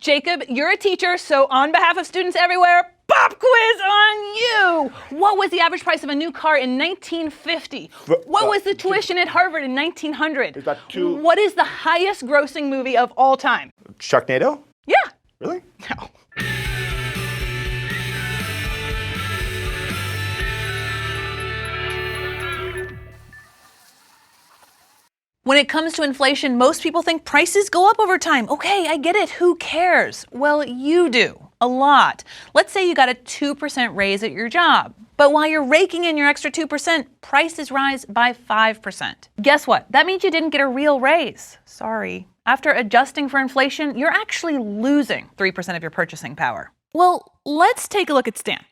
Jacob, you're a teacher, so on behalf of students everywhere, pop quiz on you! What was the average price of a new car in 1950? What was the tuition at Harvard in 1900? What is the highest grossing movie of all time? Sharknado? Yeah. Really? No. When it comes to inflation, most people think prices go up over time. Okay, I get it. Who cares? Well, you do. A lot. Let's say you got a 2% raise at your job. But while you're raking in your extra 2%, prices rise by 5%. Guess what? That means you didn't get a real raise. Sorry. After adjusting for inflation, you're actually losing 3% of your purchasing power. Well, let's take a look at Stan.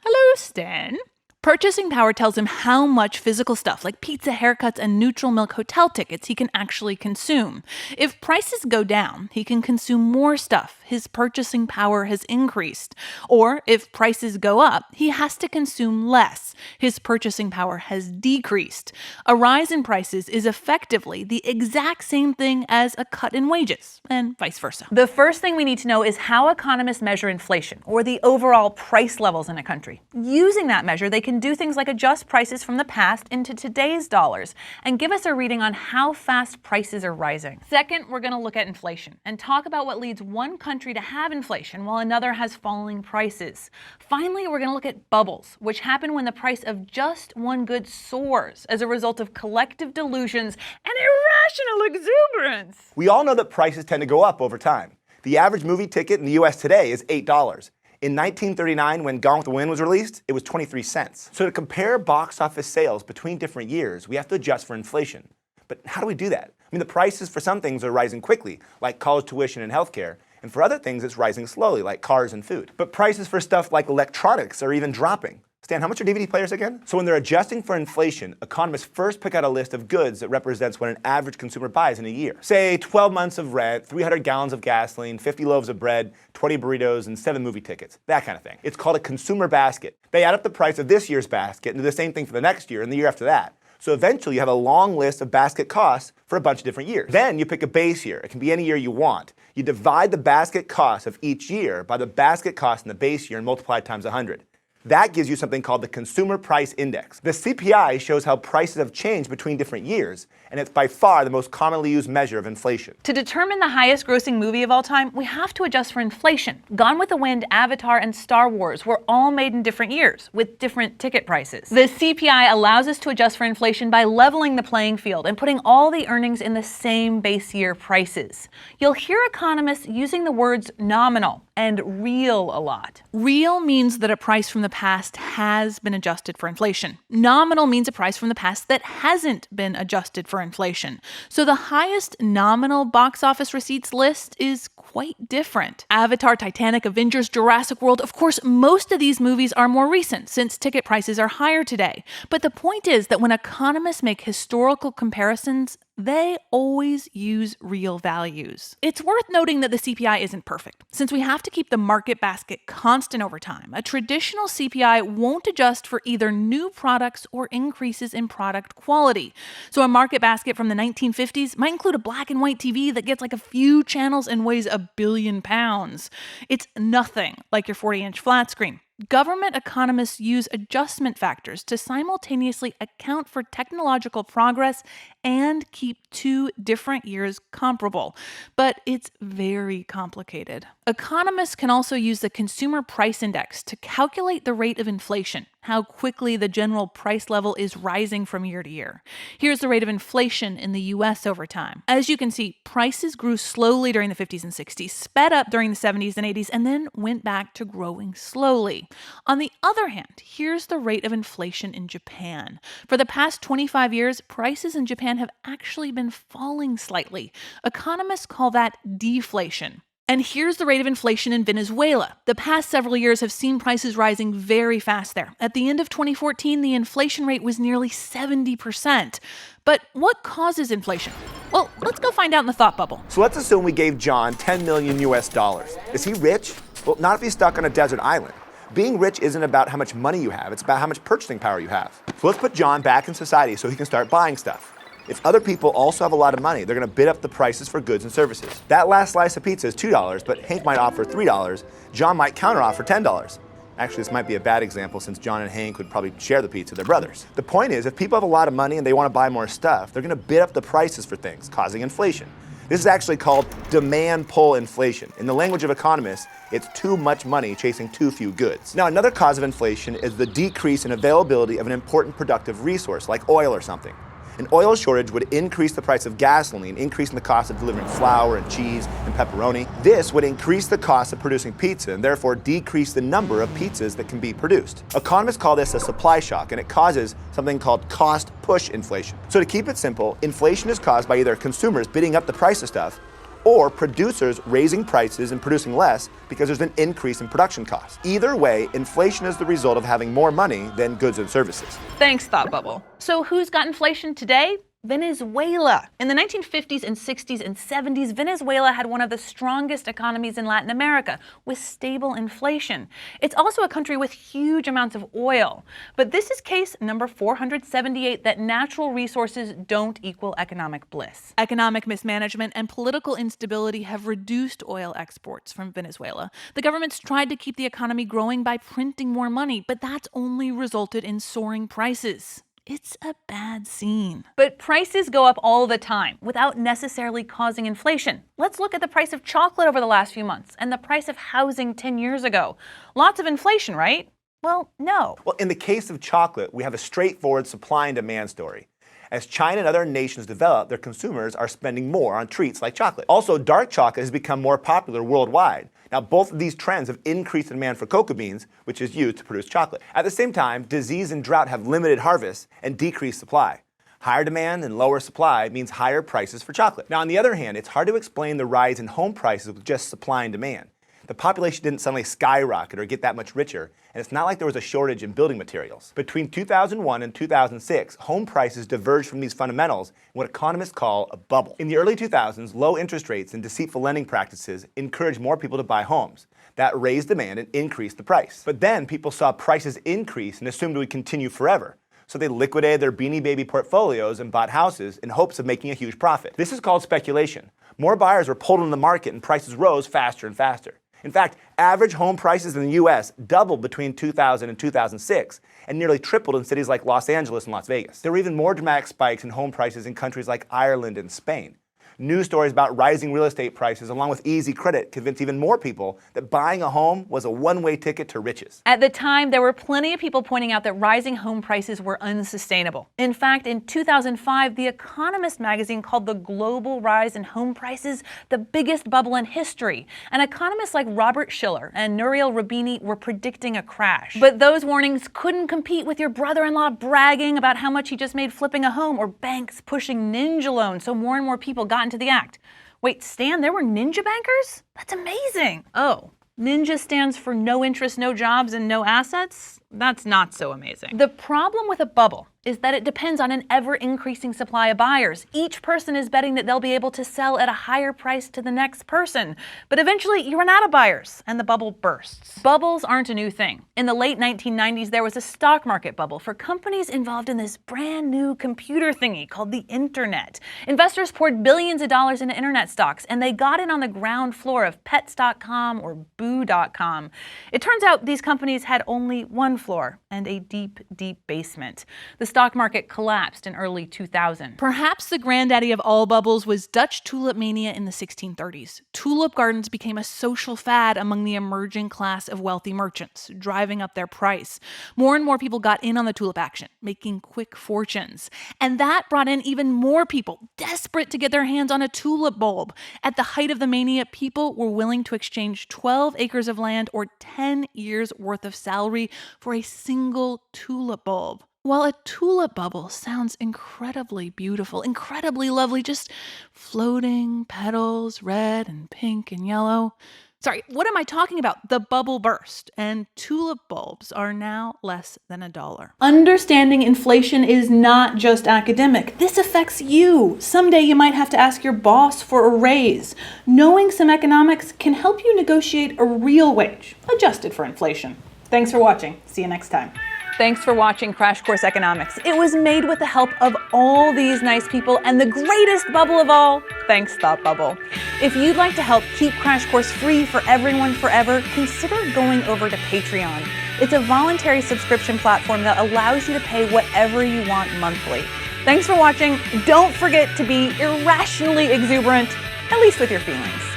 Hello, Stan. Purchasing power tells him how much physical stuff like pizza, haircuts, and neutral milk hotel tickets he can actually consume. If prices go down, he can consume more stuff. His purchasing power has increased. Or if prices go up, he has to consume less. His purchasing power has decreased. A rise in prices is effectively the exact same thing as a cut in wages, and vice versa. The first thing we need to know is how economists measure inflation, or the overall price levels in a country. Using that measure, they can do things like adjust prices from the past into today's dollars and give us a reading on how fast prices are rising. Second, we're going to look at inflation and talk about what leads one country to have inflation while another has falling prices. Finally, we're going to look at bubbles, which happen when the price of just one good soars as a result of collective delusions and irrational exuberance. We all know that prices tend to go up over time. The average movie ticket in the US today is $8. In 1939, when Gone with the Wind was released, it was 23 cents. So to compare box office sales between different years, we have to adjust for inflation. But how do we do that? I mean, the prices for some things are rising quickly, like college tuition and healthcare, and for other things it's rising slowly, like cars and food. But prices for stuff like electronics are even dropping. Stan, how much are DVD players again? So when they're adjusting for inflation, economists first pick out a list of goods that represents what an average consumer buys in a year. Say 12 months of rent, 300 gallons of gasoline, 50 loaves of bread, 20 burritos, and 7 movie tickets, that kind of thing. It's called a consumer basket. They add up the price of this year's basket and do the same thing for the next year and the year after that. So eventually you have a long list of basket costs for a bunch of different years. Then you pick a base year. It can be any year you want. You divide the basket cost of each year by the basket cost in the base year and multiply it times 100. That gives you something called the Consumer Price Index. The CPI shows how prices have changed between different years, and it's by far the most commonly used measure of inflation. To determine the highest grossing movie of all time, we have to adjust for inflation. Gone with the Wind, Avatar, and Star Wars were all made in different years, with different ticket prices. The CPI allows us to adjust for inflation by leveling the playing field and putting all the earnings in the same base year prices. You'll hear economists using the words nominal and real a lot. Real means that a price from the past has been adjusted for inflation. Nominal means a price from the past that hasn't been adjusted for inflation. So the highest nominal box office receipts list is quite different. Avatar, Titanic, Avengers, Jurassic World, of course, most of these movies are more recent since ticket prices are higher today. But the point is that when economists make historical comparisons, they always use real values. It's worth noting that the CPI isn't perfect. Since we have to keep the market basket constant over time, a traditional CPI won't adjust for either new products or increases in product quality. So a market basket from the 1950s might include a black and white TV that gets like a few channels and weighs 1 billion pounds. It's nothing like your 40-inch flat screen. Government economists use adjustment factors to simultaneously account for technological progress and keep two different years comparable. But it's very complicated. Economists can also use the Consumer Price Index to calculate the rate of inflation, how quickly the general price level is rising from year to year. Here's the rate of inflation in the US over time. As you can see, prices grew slowly during the 50s and 60s, sped up during the 70s and 80s, and then went back to growing slowly. On the other hand, here's the rate of inflation in Japan. For the past 25 years, prices in Japan have actually been falling slightly. Economists call that deflation. And here's the rate of inflation in Venezuela. The past several years have seen prices rising very fast there. At the end of 2014, the inflation rate was nearly 70%. But what causes inflation? Well, let's go find out in the thought bubble. So let's assume we gave John 10 million US dollars. Is he rich? Well, not if he's stuck on a desert island. Being rich isn't about how much money you have, it's about how much purchasing power you have. So let's put John back in society so he can start buying stuff. If other people also have a lot of money, they're going to bid up the prices for goods and services. That last slice of pizza is $2, but Hank might offer $3. John might counteroffer $10. Actually, this might be a bad example since John and Hank would probably share the pizza, they're brothers. The point is, if people have a lot of money and they want to buy more stuff, they're going to bid up the prices for things, causing inflation. This is actually called demand pull inflation. In the language of economists, it's too much money chasing too few goods. Now, another cause of inflation is the decrease in availability of an important productive resource, like oil or something. An oil shortage would increase the price of gasoline, increasing the cost of delivering flour and cheese and pepperoni. This would increase the cost of producing pizza and therefore decrease the number of pizzas that can be produced. Economists call this a supply shock, and it causes something called cost push inflation. So to keep it simple, inflation is caused by either consumers bidding up the price of stuff or producers raising prices and producing less because there's an increase in production costs. Either way, inflation is the result of having more money than goods and services. Thanks, Thought Bubble. So who's got inflation today? Venezuela. In the 1950s and 60s and 70s, Venezuela had one of the strongest economies in Latin America with stable inflation. It's also a country with huge amounts of oil. But this is case number 478 that natural resources don't equal economic bliss. Economic mismanagement and political instability have reduced oil exports from Venezuela. The government's tried to keep the economy growing by printing more money, but that's only resulted in soaring prices. It's a bad scene. But prices go up all the time without necessarily causing inflation. Let's look at the price of chocolate over the last few months and the price of housing 10 years ago. Lots of inflation, right? Well, no. Well, in the case of chocolate, we have a straightforward supply and demand story. As China and other nations develop, their consumers are spending more on treats like chocolate. Also, dark chocolate has become more popular worldwide. Now, both of these trends have increased the demand for cocoa beans, which is used to produce chocolate. At the same time, disease and drought have limited harvests and decreased supply. Higher demand and lower supply means higher prices for chocolate. Now, on the other hand, it's hard to explain the rise in home prices with just supply and demand. The population didn't suddenly skyrocket or get that much richer, and it's not like there was a shortage in building materials. Between 2001 and 2006, home prices diverged from these fundamentals in what economists call a bubble. In the early 2000s, low interest rates and deceitful lending practices encouraged more people to buy homes. That raised demand and increased the price. But then people saw prices increase and assumed it would continue forever. So they liquidated their Beanie Baby portfolios and bought houses in hopes of making a huge profit. This is called speculation. More buyers were pulled into the market and prices rose faster and faster. In fact, average home prices in the U.S. doubled between 2000 and 2006 and nearly tripled in cities like Los Angeles and Las Vegas. There were even more dramatic spikes in home prices in countries like Ireland and Spain. News stories about rising real estate prices, along with easy credit, convinced even more people that buying a home was a one-way ticket to riches. At the time, there were plenty of people pointing out that rising home prices were unsustainable. In fact, in 2005, The Economist magazine called the global rise in home prices the biggest bubble in history. And economists like Robert Shiller and Nouriel Roubini were predicting a crash. But those warnings couldn't compete with your brother-in-law bragging about how much he just made flipping a home, or banks pushing ninja loans so more and more people got into the act. Wait, Stan, there were ninja bankers? That's amazing. Oh, ninja stands for no interest, no jobs, and no assets? That's not so amazing. The problem with a bubble is that it depends on an ever-increasing supply of buyers. Each person is betting that they'll be able to sell at a higher price to the next person. But eventually, you run out of buyers, and the bubble bursts. Bubbles aren't a new thing. In the late 1990s, there was a stock market bubble for companies involved in this brand new computer thingy called the internet. Investors poured billions of dollars into internet stocks, and they got in on the ground floor of Pets.com or Boo.com. It turns out these companies had only one floor and a deep, deep basement. The stock market collapsed in early 2000. Perhaps the granddaddy of all bubbles was Dutch tulip mania in the 1630s. Tulip gardens became a social fad among the emerging class of wealthy merchants, driving up their price. More and more people got in on the tulip action, making quick fortunes. And that brought in even more people, desperate to get their hands on a tulip bulb. At the height of the mania, people were willing to exchange 12 acres of land or 10 years worth of salary for a single tulip bulb. While a tulip bubble sounds incredibly beautiful, incredibly lovely, just floating petals, red and pink and yellow. Sorry, what am I talking about? The bubble burst, and tulip bulbs are now less than $1. Understanding inflation is not just academic. This affects you. Someday you might have to ask your boss for a raise. Knowing some economics can help you negotiate a real wage, adjusted for inflation. Thanks for watching. See you next time. Thanks for watching Crash Course Economics. It was made with the help of all these nice people and the greatest bubble of all, thanks Thought Bubble. If you'd like to help keep Crash Course free for everyone forever, consider going over to Patreon. It's a voluntary subscription platform that allows you to pay whatever you want monthly. Thanks for watching. Don't forget to be irrationally exuberant, at least with your feelings.